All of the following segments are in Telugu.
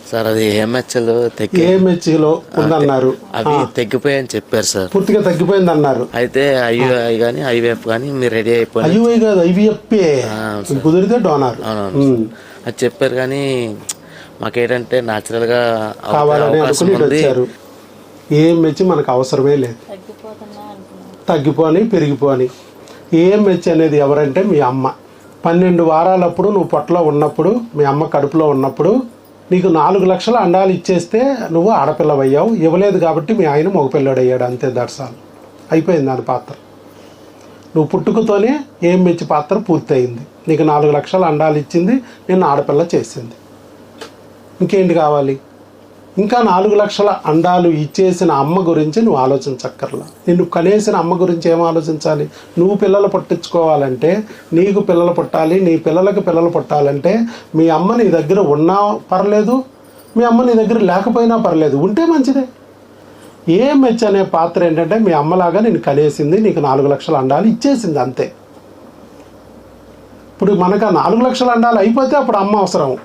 సార్ అది ఏఎంహెచ్లో ఏఎంహెచ్లో ఉందన్నారు, అవి తగ్గిపోయాయని చెప్పారు సార్. పూర్తిగా తగ్గిపోయింది అన్నారు. అయితే ఐయుఐ కానీ ఐవీఎఫ్ కానీ మీరు రెడీ అయిపోయి ఐయుఐ కాదు ఐవీఎఫ్ఏ కుదిరితే డోనార్ అది చెప్పారు. కానీ మాకేంటంటే న్యాచురల్గా కావాలని అనుకుని వచ్చారు. ఏఎంహెచ్ మనకు అవసరమే లేదు, తగ్గిపోని పెరిగిపోని. ఏఎంహెచ్ అనేది ఎవరంటే మీ అమ్మ. 12 వారాలప్పుడు నువ్వు పొట్టలో ఉన్నప్పుడు, మీ అమ్మ కడుపులో ఉన్నప్పుడు నీకు 4 లక్షల అండాలు ఇచ్చేస్తే నువ్వు ఆడపిల్లవయ్యావు. ఇవ్వలేదు కాబట్టి మీ ఆయన మగపిల్లడు అయ్యాడు, అంతే. దర్శాలు అయిపోయింది దాని పాత్ర. నువ్వు పుట్టుకతోనే ఏఎంహెచ్ పాత్ర పూర్తయింది. నీకు 4 లక్షల అండాలు ఇచ్చింది, నిన్ను ఆడపిల్ల చేసింది. ఇంకేంటి కావాలి? ఇంకా 4 లక్షల అండాలు ఇచ్చేసిన అమ్మ గురించి నువ్వు ఆలోచించక్కర్లా. నిన్ను కనేసిన అమ్మ గురించి ఏం ఆలోచించాలి? నువ్వు పిల్లలు పుట్టించుకోవాలంటే, నీకు పిల్లలు పుట్టాలి, నీ పిల్లలకి పిల్లలు పుట్టాలంటే మీ అమ్మ నీ దగ్గర ఉన్నా పర్లేదు, మీ అమ్మ నీ దగ్గర లేకపోయినా పర్లేదు, ఉంటే మంచిదే. ఏఎంహెచ్ అనే పాత్ర ఏంటంటే మీ అమ్మలాగా నేను కనేసింది, నీకు 4 లక్షల అండాలు ఇచ్చేసింది, అంతే. ఇప్పుడు మనకు ఆ 4 లక్షల అండాలు అయిపోతే అప్పుడు అమ్మ అవసరం.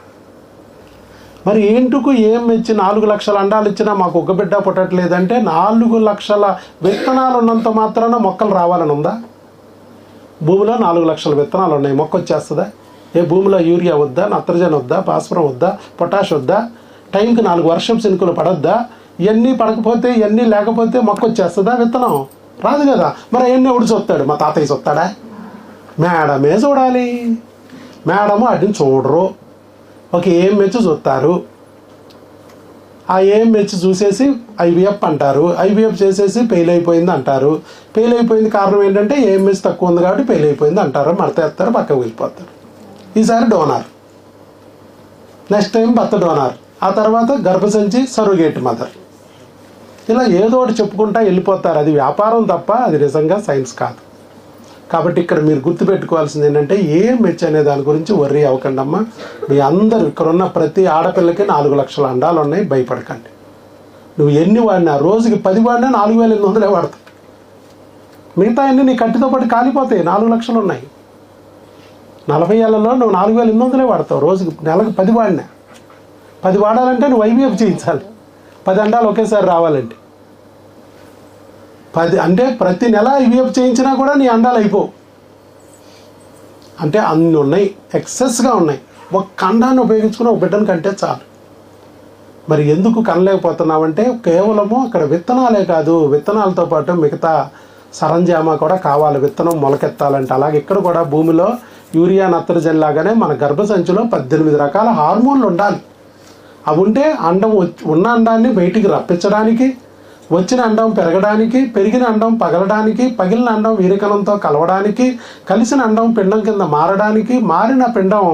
మరి ఏంటుకు ఏఎంహెచ్ 4 లక్షల అండాలు ఇచ్చినా మాకు ఒక బిడ్డ పుట్టట్లేదంటే 4 లక్షల విత్తనాలు ఉన్నంత మాత్రాన మొక్కలు రావాలని ఉందా? భూమిలో 4 లక్షల విత్తనాలు ఉన్నాయి, మొక్క వచ్చేస్తుందా? ఏ భూమిలో యూరియా వద్దా, నత్రజని వద్దా, భాస్వరం వద్దా, పొటాష్ వద్దా? టైంకి 4 వర్షపు చినుకులు పడొద్దా? ఇవన్నీ పడకపోతే, ఇవన్నీ లేకపోతే మొక్క వచ్చేస్తుందా? విత్తనం రాదు కదా. మరి అవన్నీ ఎవడు చూస్తాడు? మా తాతయ్య చూస్తాడా? మేడమే చూడాలి. మేడము వాటిని చూడరు, ఒక ఏఎంహెచ్ చూస్తారు. ఆ ఏఎంహెచ్ చూసేసి ఐవీఎఫ్ అంటారు, ఐవీఎఫ్ చేసేసి ఫెయిల్ అయిపోయింది అంటారు. ఫెయిల్ అయిపోయింది కారణం ఏంటంటే ఏఎంహెచ్ తక్కువ ఉంది కాబట్టి ఫెయిల్ అయిపోయింది అంటారు, మడతేస్తారు, పక్కకు వెళ్ళిపోతారు. ఈసారి డోనార్, నెక్స్ట్ టైం భర్త డోనార్, ఆ తర్వాత గర్భసంచి సరోగేట్ మదర్. ఇలా ఏదో ఒకటి చెప్పుకుంటా వెళ్ళిపోతారు. అది వ్యాపారం తప్ప అది నిజంగా సైన్స్ కాదు. కాబట్టి ఇక్కడ మీరు గుర్తుపెట్టుకోవాల్సింది ఏంటంటే ఏఎంహెచ్ అనే దాని గురించి వర్రీ అవ్వకండి అమ్మా. మీ అందరూ ఇక్కడ ఉన్న ప్రతి ఆడపిల్లకి 4 లక్షల అండాలు ఉన్నాయి, భయపడకండి. నువ్వు ఎన్ని వాడినా, రోజుకి 10 వాడినా 4800 వాడతావు. మిగతా అన్నీ నీ కట్టితో పాటు కాలిపోతాయి. 4 లక్షలు ఉన్నాయి, 40 ఏళ్లలో నువ్వు 4800 వాడతావు. రోజుకి నెలకు 10 వాడినా. 10 వాడాలంటే నువ్వు ఐవీఎఫ్ చేయించాలి. 10 అండాలు ఒకేసారి రావాలంటే 10 అంటే ప్రతి నెల ఐవీఎఫ్ చేయించినా కూడా నీ అండాలు అయిపోవు. అంటే అన్నీ ఉన్నాయి, ఎక్సెస్గా ఉన్నాయి. ఒక అండాన్ని ఉపయోగించుకుని ఒక బిడ్డను కంటే చాలు. మరి ఎందుకు కనలేకపోతున్నామంటే కేవలము అక్కడ విత్తనాలే కాదు, విత్తనాలతో పాటు మిగతా సరంజామా కూడా కావాలి విత్తనం మొలకెత్తాలంటే. అలాగే ఇక్కడ కూడా భూమిలో యూరియా నత్రజని లాగానే మన గర్భసంచిలో 18 రకాల హార్మోన్లు ఉండాలి. అవి ఉంటే అండం ఉన్న అండాన్ని బయటికి రప్పించడానికి, వచ్చిన అండం పెరగడానికి, పెరిగిన అండం పగలడానికి, పగిలిన అండం వీరికణంతో కలవడానికి, కలిసిన అండం పిండం కింద మారడానికి, మారిన పిండం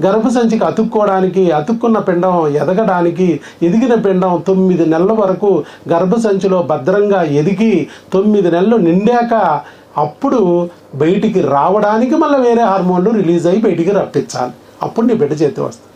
గర్భసంచికి అతుక్కోవడానికి, అతుక్కున్న పిండం ఎదగడానికి, ఎదిగిన పిండం 9 నెలల వరకు గర్భసంచిలో భద్రంగా ఎదిగి 9 నెలలు నిండాక అప్పుడు బయటికి రావడానికి మళ్ళీ వేరే హార్మోన్లు రిలీజ్ అయ్యి బయటికి రప్పించాలి. అప్పుడు నీ బిడ్డ చేతి వస్తుంది.